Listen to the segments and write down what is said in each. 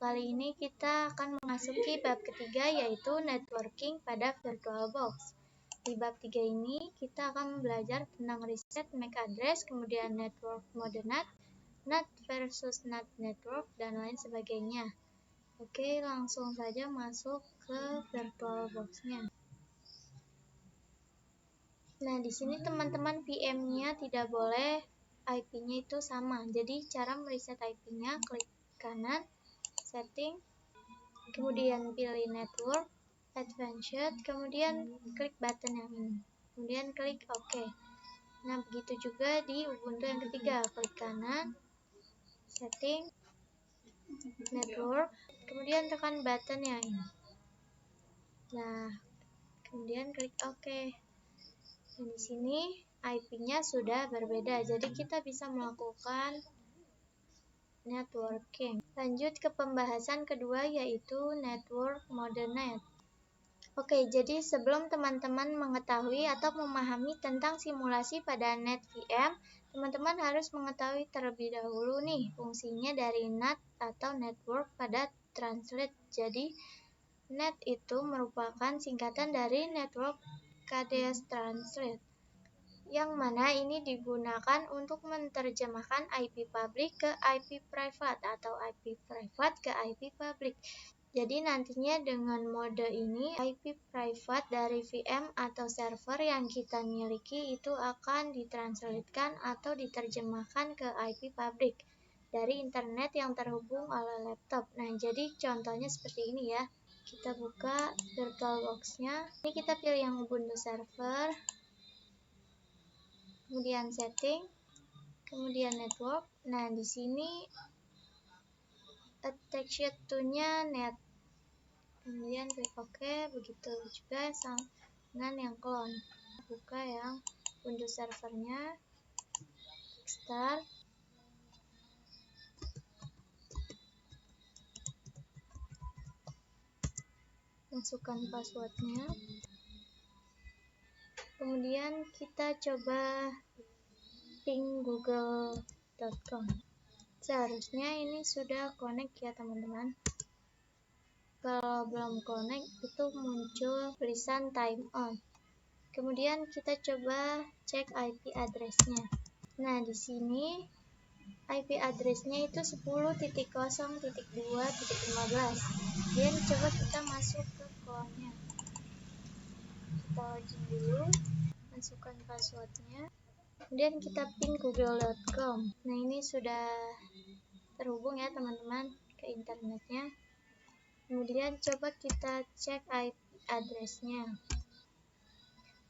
kali ini kita akan memasuki bab ketiga, yaitu networking pada VirtualBox. Di bab 3 ini kita akan belajar tentang riset MAC address, kemudian network mode NAT versus NAT network, dan lain sebagainya. Oke, langsung saja masuk ke VirtualBox-nya. Nah, di sini teman-teman VM-nya tidak boleh IP-nya itu sama. Jadi cara mereset IP-nya, klik kanan, setting, kemudian pilih network, advanced, kemudian klik button yang ini, kemudian klik OK. Nah, begitu juga di Ubuntu yang ketiga, klik kanan, setting, network, kemudian tekan button yang ini. Nah, kemudian klik OK. Dan di sini IP-nya sudah berbeda, jadi kita bisa melakukan networking. Lanjut ke pembahasan kedua, yaitu network mode NAT. Oke, jadi sebelum teman-teman mengetahui atau memahami tentang simulasi pada NAT VM, teman-teman harus mengetahui terlebih dahulu nih fungsinya dari NAT atau network pada translate. Jadi NAT itu merupakan singkatan dari network KDS translate, yang mana ini digunakan untuk menerjemahkan IP public ke IP private atau IP private ke IP public. Jadi nantinya dengan mode ini IP private dari VM atau server yang kita miliki itu akan ditranslatekan atau diterjemahkan ke IP public dari internet yang terhubung oleh laptop. Nah, jadi contohnya seperti ini ya. Kita buka VirtualBox-nya. Ini kita pilih yang Ubuntu server, kemudian setting, kemudian network. Nah, di sini attached to-nya net. Kemudian klik OK, begitu juga dengan yang clone. Buka yang Ubuntu servernya, start, masukkan passwordnya, kemudian kita coba ping google.com. Seharusnya ini sudah connect ya teman-teman. Kalau belum connect itu muncul tulisan time on. Kemudian kita coba cek IP address-nya. Nah, di sini IP address-nya itu 10.0.2.15. Kemudian coba kita masuk ke clone-nya. Kita login dulu, masukkan passwordnya. Kemudian kita ping google.com. Nah, ini sudah terhubung ya teman-teman ke internetnya. Kemudian coba kita cek IP address-nya.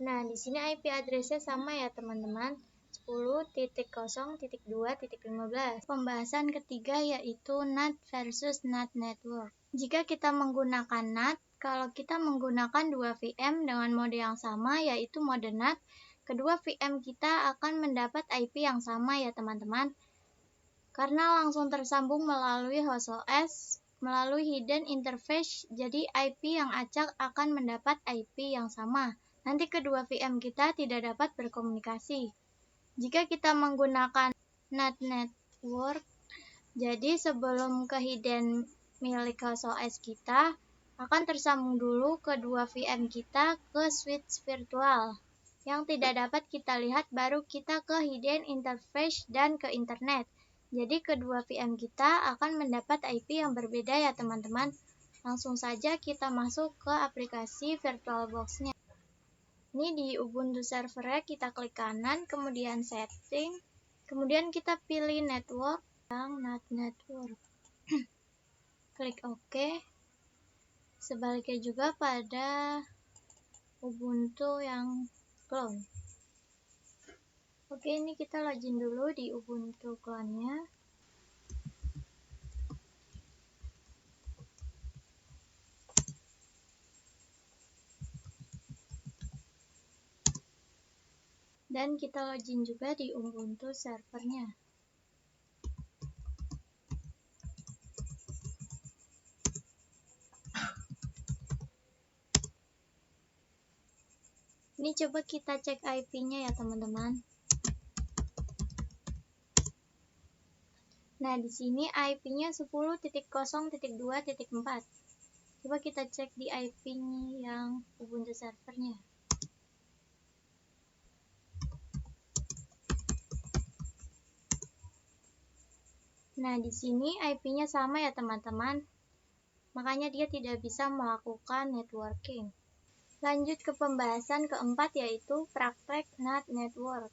Nah, di sini IP address-nya sama ya teman-teman, 10.0.2.15. Pembahasan ketiga yaitu NAT versus NAT network. Jika kita menggunakan NAT, kalau kita menggunakan dua VM dengan mode yang sama yaitu mode NAT, kedua VM kita akan mendapat IP yang sama ya teman-teman. Karena langsung tersambung melalui host OS, melalui hidden interface, jadi IP yang acak akan mendapat IP yang sama. Nanti kedua VM kita tidak dapat berkomunikasi. Jika kita menggunakan NAT network, jadi sebelum ke hidden milik host OS kita, akan tersambung dulu kedua VM kita ke switch virtual. Yang tidak dapat kita lihat baru kita ke hidden interface dan ke internet. Jadi kedua VM kita akan mendapat IP yang berbeda ya teman-teman. Langsung saja kita masuk ke aplikasi VirtualBox-nya. Ini di Ubuntu servernya kita klik kanan, kemudian setting, kemudian kita pilih network, yang NAT network. Klik OK. Sebaliknya juga pada Ubuntu yang clone. Oke, ini kita login dulu di Ubuntu clone-nya. Dan kita login juga di Ubuntu servernya. Ini coba kita cek IP-nya ya teman-teman. Nah, di sini IP-nya 10.0.2.4. Coba kita cek di IP-nya yang Ubuntu servernya. Nah, di sini IP-nya sama ya teman-teman. Makanya dia tidak bisa melakukan networking. Lanjut ke pembahasan keempat, yaitu praktek NAT network.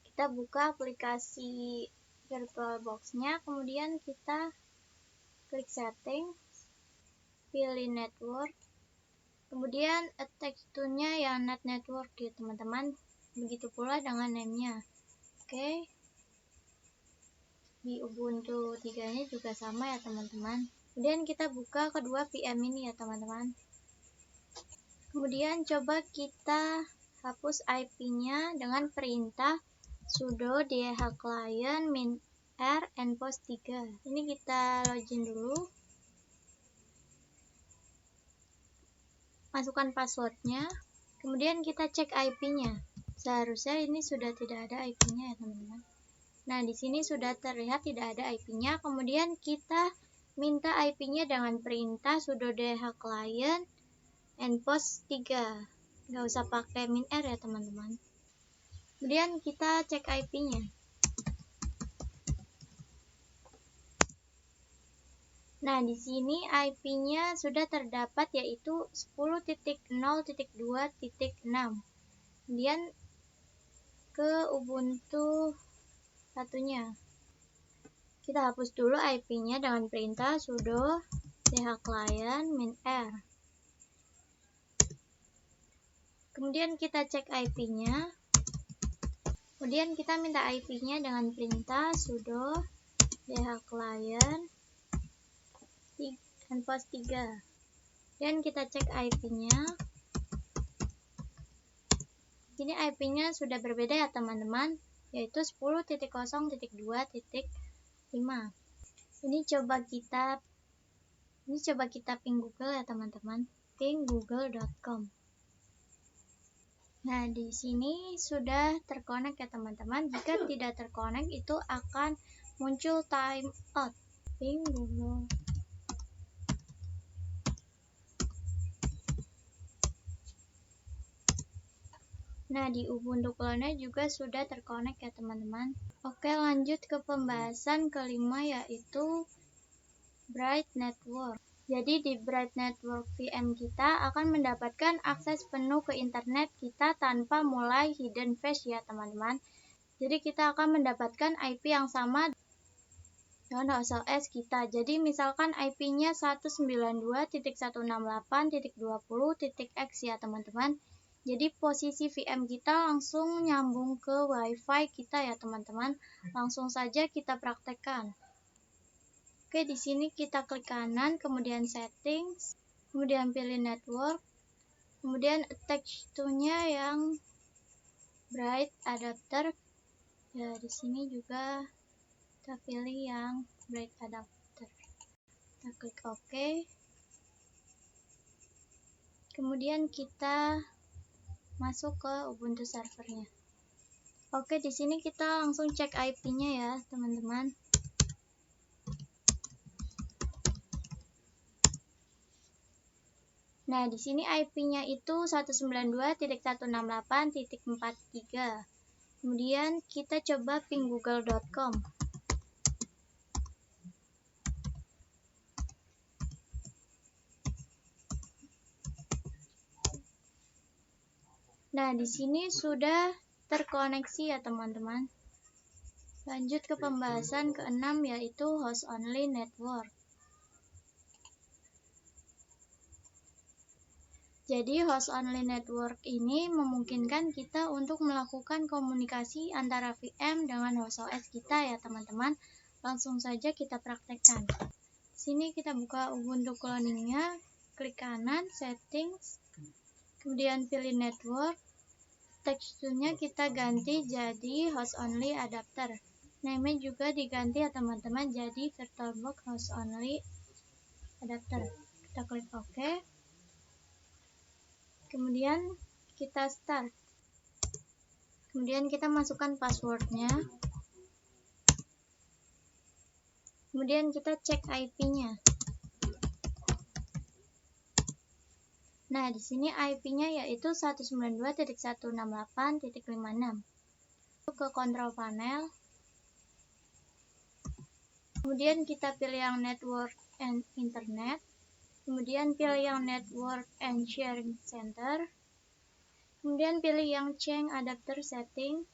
Kita buka aplikasi VirtualBox-nya, kemudian kita klik setting, pilih network, kemudian attach to-nya yang NAT network ya teman-teman. Begitu pula dengan name-nya. Oke. Di Ubuntu 3-nya juga sama ya teman-teman. Kemudian kita buka kedua VM ini ya teman-teman. Kemudian coba kita hapus IP-nya dengan perintah sudo dhclient -r endpost 3. Ini kita login dulu. Masukkan passwordnya. Kemudian kita cek IP-nya. Seharusnya ini sudah tidak ada IP-nya ya teman-teman. Nah, di sini sudah terlihat tidak ada IP-nya. Kemudian kita minta IP-nya dengan perintah sudo dhclient endpost 3. Nggak usah pakai -r ya teman-teman. Kemudian kita cek IP-nya. Nah, di sini IP-nya sudah terdapat, yaitu 10.0.2.6. Kemudian ke Ubuntu satunya. Kita hapus dulu IP-nya dengan perintah sudo dhclient -r. Kemudian kita cek IP-nya. Kemudian kita minta IP-nya dengan perintah sudo dhclient endpost 3. Dan kita cek IP-nya. Ini IP-nya sudah berbeda ya teman-teman, yaitu 10.0.2.5. Ini coba kita ping Google ya teman-teman, ping google.com. Nah, di sini sudah terkonek ya teman-teman. Jika tidak terkonek, itu akan muncul timeout. Ping Google. Nah, di Ubuntu Clone juga sudah terkonek ya teman-teman. Oke, lanjut ke pembahasan kelima, yaitu Bright Network. Jadi di Bright Network VM kita akan mendapatkan akses penuh ke internet kita tanpa mulai hidden page ya teman-teman. Jadi kita akan mendapatkan IP yang sama dengan host OS kita. Jadi misalkan IP-nya 192.168.20.x ya teman-teman. Jadi posisi VM kita langsung nyambung ke WiFi kita ya teman-teman. Langsung saja kita praktekkan. Oke, di sini kita klik kanan, kemudian settings, kemudian pilih network, kemudian attach to-nya yang bright adapter. Ya, di sini juga kita pilih yang bright adapter. Kita klik OK. Kemudian kita masuk ke Ubuntu servernya. Oke, di sini kita langsung cek IP-nya ya, teman-teman. Nah, di sini IP-nya itu 192.168.43. Kemudian kita coba ping google.com. Nah, di sini sudah terkoneksi ya teman-teman. Lanjut ke pembahasan keenam, yaitu host only network. Jadi host only network ini memungkinkan kita untuk melakukan komunikasi antara VM dengan host OS kita ya teman-teman. Langsung saja kita praktekkan. Sini kita buka Ubuntu cloningnya, klik kanan, settings, kemudian pilih network. Teksturnya kita ganti jadi host only adapter. Name juga diganti ya teman-teman, jadi VirtualBox host only adapter. Kita klik OK. Kemudian kita start. Kemudian kita masukkan passwordnya. Kemudian kita cek IP-nya. Nah, di sini IP-nya yaitu 192.168.56. Ke control panel. Kemudian kita pilih yang network and internet. Kemudian pilih yang network and sharing center. Kemudian pilih yang change adapter setting.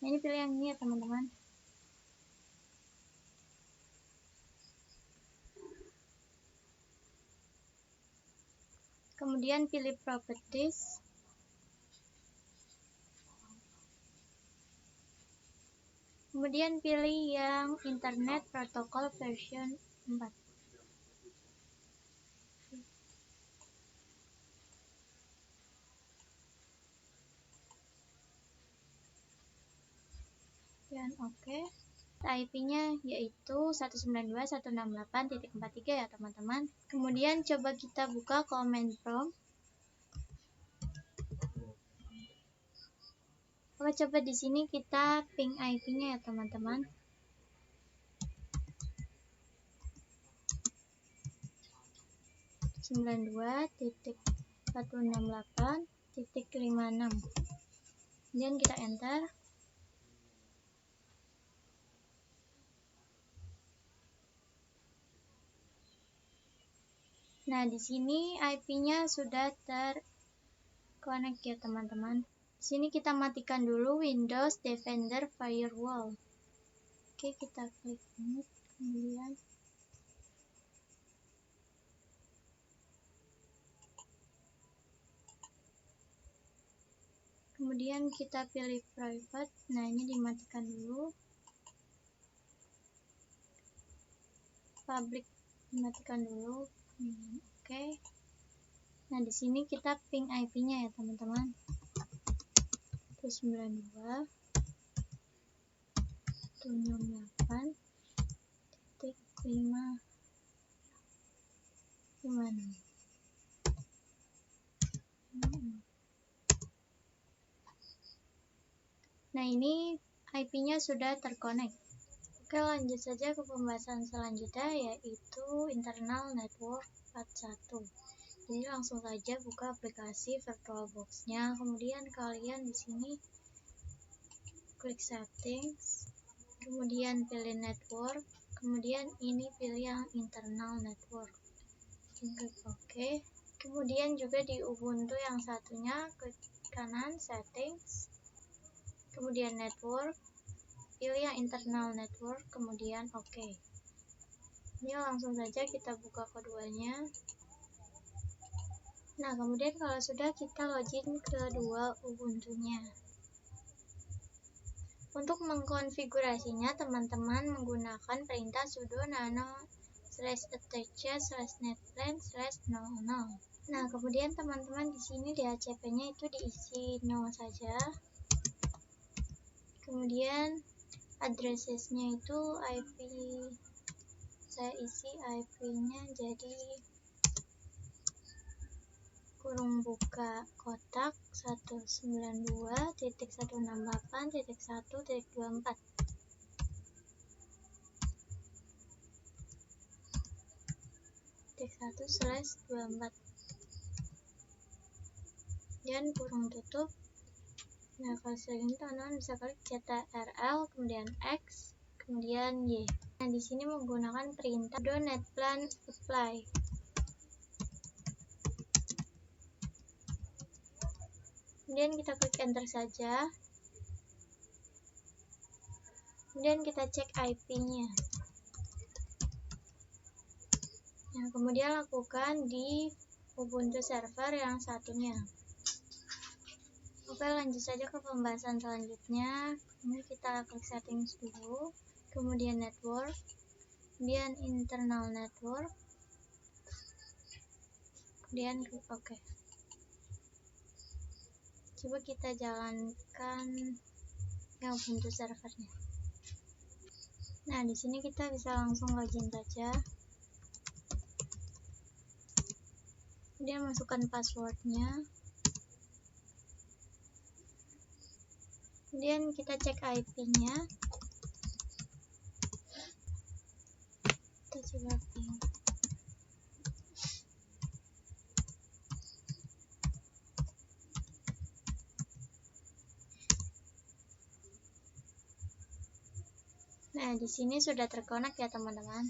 Nah, ini pilih yang ini ya teman-teman. Kemudian pilih properties. Kemudian pilih yang internet protocol version 4. Dan oke. IP-nya yaitu 192.168.43 ya teman-teman. Kemudian coba kita buka command prompt. Coba di sini kita ping IP-nya ya teman-teman. .168.56. Kemudian kita enter. Nah, di sini IP-nya sudah terconnect ya teman-teman. Di sini kita matikan dulu Windows Defender Firewall. Oke, kita klik ini, kemudian kita pilih private. Nah, ini dimatikan dulu. Public dimatikan dulu. Oke. Nah, di sini kita ping IP-nya ya teman-teman. 192.168.556. Nah, ini IP-nya sudah terkonek. Oke, lanjut saja ke pembahasan selanjutnya, yaitu internal network part 1. Jadi langsung saja buka aplikasi VirtualBox-nya. Kemudian kalian di sini klik settings, kemudian pilih network, kemudian ini pilih yang internal network. Klik OK. Kemudian juga di Ubuntu yang satunya klik kanan settings, kemudian network, pilih yang internal network, kemudian OK. Ini langsung saja kita buka keduanya. Nah, kemudian kalau sudah, kita login ke dua Ubuntu-nya. Untuk mengkonfigurasinya, teman-teman menggunakan perintah sudo nano /etc/netplan/00. Nah, kemudian teman-teman di sini DHCP-nya itu diisi 0 saja. Kemudian addressesnya itu IP, saya isi IP-nya jadi kurung buka kotak 192.168.1.24. .1/24 dan kurung tutup. Nah, kalau segini teman-teman bisa klik CTRL, kemudian X, kemudian Y. Nah, di sini menggunakan perintah sudo netplan apply. Kemudian kita klik enter saja. Kemudian kita cek IP-nya. Nah, kemudian lakukan di Ubuntu server yang satunya. Oke, lanjut saja ke pembahasan selanjutnya. Ini kita klik settings dulu, kemudian network, kemudian internal network, kemudian klik OK. Coba kita jalankan yang Ubuntu servernya. Nah, di sini kita bisa langsung login saja. Kemudian masukkan passwordnya. Kemudian kita cek IP-nya. Kita coba ping. Nah, di sini sudah terkonek ya teman-teman.